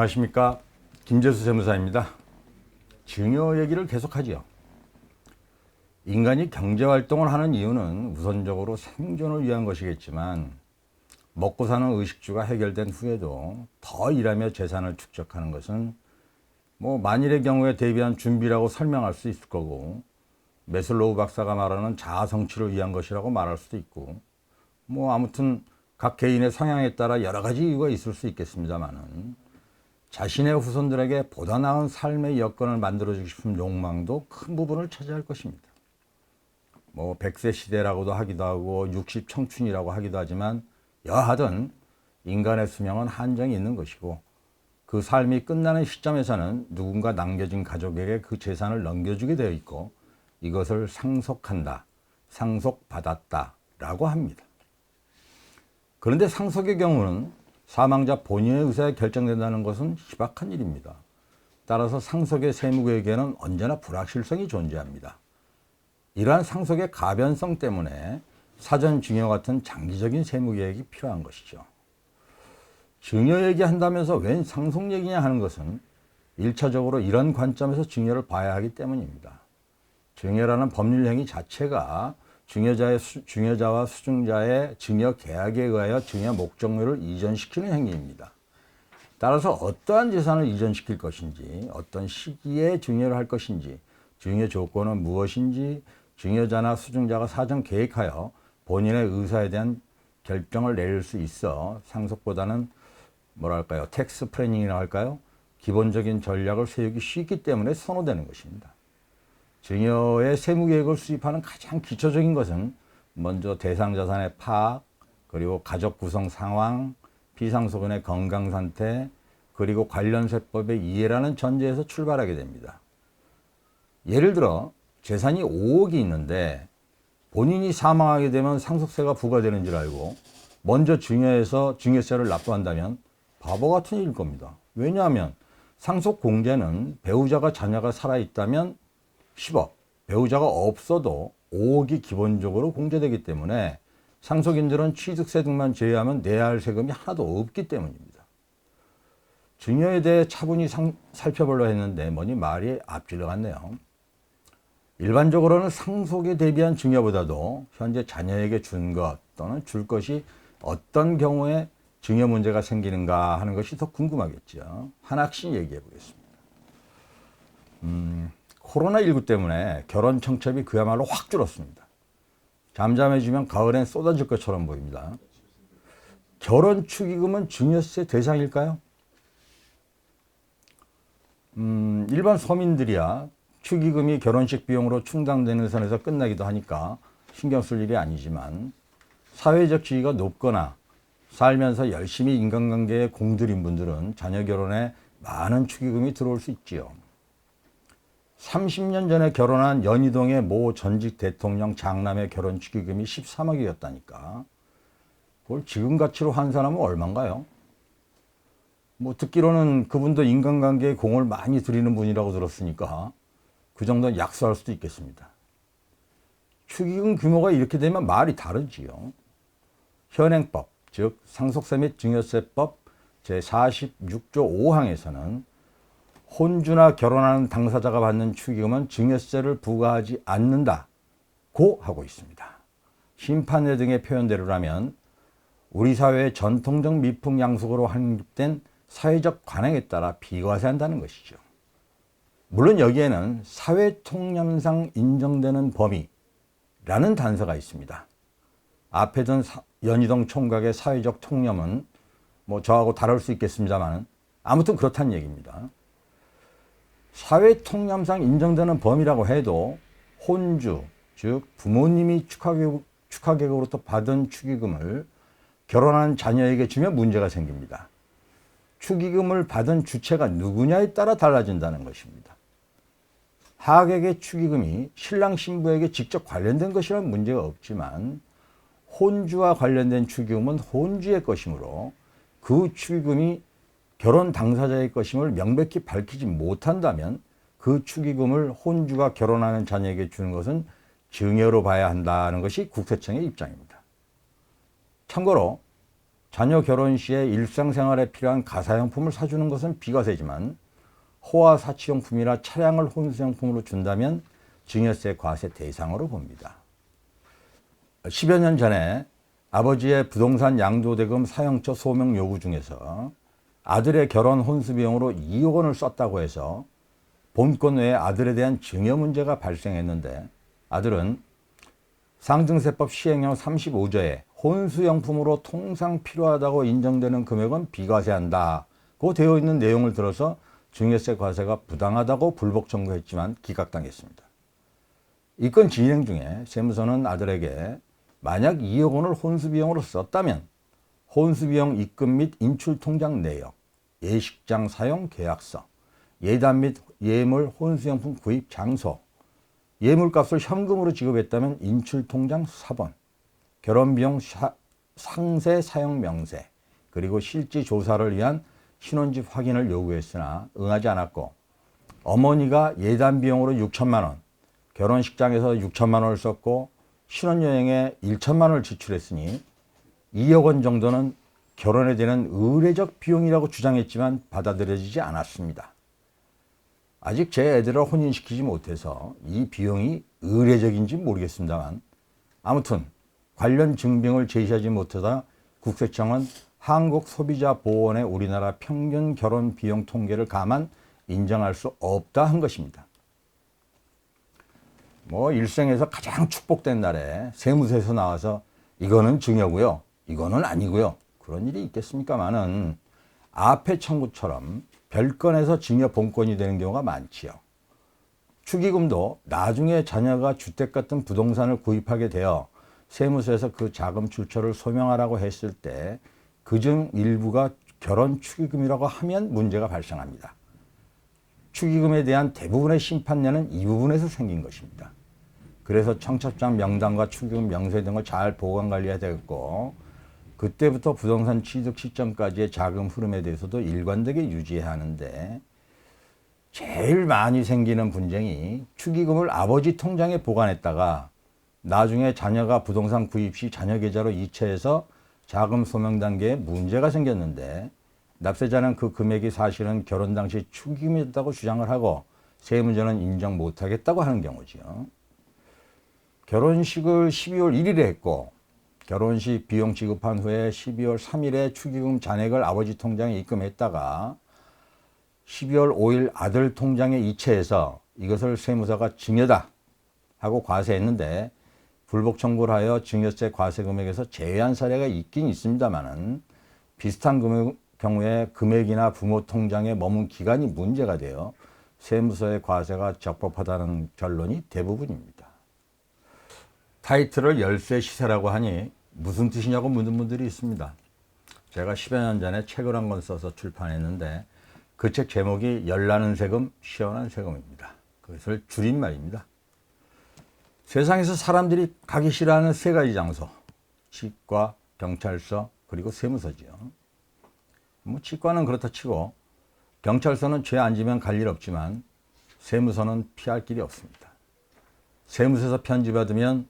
안녕하십니까, 김재수 세무사입니다. 증여 얘기를 계속하지요. 인간이 경제활동을 하는 이유는 우선적으로 생존을 위한 것이겠지만 먹고 사는 의식주가 해결된 후에도 더 일하며 재산을 축적하는 것은 만일의 경우에 대비한 준비라고 설명할 수 있을 거고, 매슬로우 박사가 말하는 자아 성취를 위한 것이라고 말할 수도 있고, 아무튼 각 개인의 성향에 따라 여러 가지 이유가 있을 수 있겠습니다만은, 자신의 후손들에게 보다 나은 삶의 여건을 만들어주고 싶은 욕망도 큰 부분을 차지할 것입니다. 100세 시대라고도 하기도 하고 60 청춘이라고 하기도 하지만, 여하튼 인간의 수명은 한정이 있는 것이고, 그 삶이 끝나는 시점에서는 누군가 남겨진 가족에게 그 재산을 넘겨주게 되어 있고, 이것을 상속한다, 상속받았다 라고 합니다. 그런데 상속의 경우는 사망자 본인의 의사에 결정된다는 것은 희박한 일입니다. 따라서 상속의 세무계획에는 언제나 불확실성이 존재합니다. 이러한 상속의 가변성 때문에 사전 증여 같은 장기적인 세무계획이 필요한 것이죠. 증여 얘기한다면서 웬 상속 얘기냐 하는 것은 1차적으로 이런 관점에서 증여를 봐야 하기 때문입니다. 증여라는 법률 행위 자체가 증여자와 수증자의 증여 계약에 의하여 증여 목적물을 이전시키는 행위입니다. 따라서 어떠한 재산을 이전시킬 것인지, 어떤 시기에 증여를 할 것인지, 증여 조건은 무엇인지 증여자나 수증자가 사전 계획하여 본인의 의사에 대한 결정을 내릴 수 있어 상속보다는 텍스 플래닝이라고 할까요? 기본적인 전략을 세우기 쉽기 때문에 선호되는 것입니다. 증여의 세무계획을 수립하는 가장 기초적인 것은 먼저 대상 자산의 파악, 그리고 가족 구성 상황, 피상속인의 건강 상태, 그리고 관련 세법의 이해라는 전제에서 출발하게 됩니다. 예를 들어 재산이 5억이 있는데 본인이 사망하게 되면 상속세가 부과되는 줄 알고 먼저 증여해서 증여세를 납부한다면 바보 같은 일일 겁니다. 왜냐하면 상속 공제는 배우자가 자녀가 살아있다면 10억, 배우자가 없어도 5억이 기본적으로 공제되기 때문에 상속인들은 취득세 등만 제외하면 내야 할 세금이 하나도 없기 때문입니다. 증여에 대해 차분히 살펴보려 했는데 말이 앞질러 갔네요. 일반적으로는 상속에 대비한 증여보다도 현재 자녀에게 준 것 또는 줄 것이 어떤 경우에 증여 문제가 생기는가 하는 것이 더 궁금하겠죠. 하나씩 얘기해 보겠습니다. 코로나19 때문에 결혼 청첩이 그야말로 확 줄었습니다. 잠잠해지면 가을엔 쏟아질 것처럼 보입니다. 결혼 축의금은 증여세 대상일까요? 일반 서민들이야 축의금이 결혼식 비용으로 충당되는 선에서 끝나기도 하니까 신경 쓸 일이 아니지만, 사회적 지위가 높거나 살면서 열심히 인간관계에 공들인 분들은 자녀 결혼에 많은 축의금이 들어올 수 있지요. 30년 전에 결혼한 연희동의 모 전직 대통령 장남의 결혼 축의금이 13억이었다니까. 그걸 지금 가치로 환산하면 얼마인가요? 듣기로는 그분도 인간관계에 공을 많이 들이는 분이라고 들었으니까 그 정도는 약수할 수도 있겠습니다. 축의금 규모가 이렇게 되면 말이 다르지요. 현행법, 즉 상속세 및 증여세법 제46조 5항에서는 혼주나 결혼하는 당사자가 받는 축의금은 증여세를 부과하지 않는다고 하고 있습니다. 심판례 등의 표현대로라면 우리 사회의 전통적 미풍양속으로 확립된 사회적 관행에 따라 비과세한다는 것이죠. 물론 여기에는 사회통념상 인정되는 범위라는 단서가 있습니다. 앞에 든 연희동 총각의 사회적 통념은 저하고 다를 수 있겠습니다만, 아무튼 그렇다는 얘기입니다. 사회통념상 인정되는 범위라고 해도 혼주, 즉 부모님이 축하계획으로부터 받은 축의금을 결혼한 자녀에게 주면 문제가 생깁니다. 축의금을 받은 주체가 누구냐에 따라 달라진다는 것입니다. 하객의 축의금이 신랑 신부에게 직접 관련된 것이라면 문제가 없지만, 혼주와 관련된 축의금은 혼주의 것이므로 그 축의금이 결혼 당사자의 것임을 명백히 밝히지 못한다면 그 축의금을 혼주가 결혼하는 자녀에게 주는 것은 증여로 봐야 한다는 것이 국세청의 입장입니다. 참고로 자녀 결혼 시에 일상생활에 필요한 가사용품을 사주는 것은 비과세지만 호화 사치용품이나 차량을 혼수용품으로 준다면 증여세 과세 대상으로 봅니다. 10여 년 전에 아버지의 부동산 양도대금 사용처 소명 요구 중에서 아들의 결혼 혼수 비용으로 2억 원을 썼다고 해서 본권 외에 아들에 대한 증여 문제가 발생했는데 아들은 상증세법 시행령 35조에 혼수용품으로 통상 필요하다고 인정되는 금액은 비과세한다고 되어 있는 내용을 들어서 증여세 과세가 부당하다고 불복 청구했지만 기각당했습니다. 이 건 진행 중에 세무서는 아들에게 만약 2억 원을 혼수비용으로 썼다면 혼수비용 입금 및 인출통장 내역, 예식장 사용 계약서, 예단 및 예물 혼수용품 구입 장소, 예물값을 현금으로 지급했다면 인출통장 사본, 결혼비용 상세 사용 명세, 그리고 실지 조사를 위한 신혼집 확인을 요구했으나 응하지 않았고 어머니가 예단 비용으로 6천만 원, 결혼식장에서 6천만 원을 썼고 신혼여행에 1천만 원을 지출했으니 2억 원 정도는 결혼에 되는 의례적 비용이라고 주장했지만 받아들여지지 않았습니다. 아직 제 애들을 혼인시키지 못해서 이 비용이 의례적인지 모르겠습니다만 아무튼 관련 증빙을 제시하지 못하다 국세청은 한국소비자보호원의 우리나라 평균 결혼 비용 통계를 가만 인정할 수 없다 한 것입니다. 일생에서 가장 축복된 날에 세무서에서 나와서 이거는 증여고요, 이거는 아니고요, 그런 일이 있겠습니까마는 앞의 청구처럼 별건에서 증여 본권이 되는 경우가 많지요. 축의금도 나중에 자녀가 주택 같은 부동산을 구입하게 되어 세무서에서 그 자금 출처를 소명하라고 했을 때 그중 일부가 결혼 축의금이라고 하면 문제가 발생합니다. 축의금에 대한 대부분의 심판례는 이 부분에서 생긴 것입니다. 그래서 청첩장 명단과 축의금 명세 등을 잘 보관 관리해야 되겠고 그때부터 부동산 취득 시점까지의 자금 흐름에 대해서도 일관되게 유지해야 하는데 제일 많이 생기는 분쟁이 축의금을 아버지 통장에 보관했다가 나중에 자녀가 부동산 구입 시 자녀 계좌로 이체해서 자금 소명 단계에 문제가 생겼는데 납세자는 그 금액이 사실은 결혼 당시 축의금이었다고 주장을 하고 세무서는 인정 못하겠다고 하는 경우지요. 결혼식을 12월 1일에 했고 결혼식 비용 지급한 후에 12월 3일에 축의금 잔액을 아버지 통장에 입금했다가 12월 5일 아들 통장에 이체해서 이것을 세무서가 증여다 하고 과세했는데 불복 청구를 하여 증여세 과세 금액에서 제외한 사례가 있긴 있습니다만은 비슷한 경우에 금액이나 부모 통장에 머문 기간이 문제가 되어 세무서의 과세가 적법하다는 결론이 대부분입니다. 타이틀을 열쇠 시세라고 하니 무슨 뜻이냐고 묻는 분들이 있습니다. 제가 10여 년 전에 책을 한 권 써서 출판했는데 그 책 제목이 열나는 세금, 시원한 세금입니다. 그것을 줄임말입니다. 세상에서 사람들이 가기 싫어하는 세 가지 장소, 치과, 경찰서, 그리고 세무서지요. 치과는 그렇다 치고 경찰서는 죄 안 지면 갈 일 없지만 세무서는 피할 길이 없습니다. 세무서에서 편지 받으면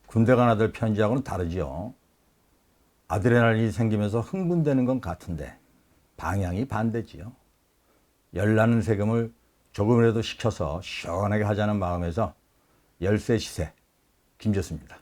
군대 간 아들 편지하고는 다르지요. 아드레날린이 생기면서 흥분되는 건 같은데 방향이 반대지요. 열나는 세금을 조금이라도 식혀서 시원하게 하자는 마음에서 열쇠 시세 김재수입니다.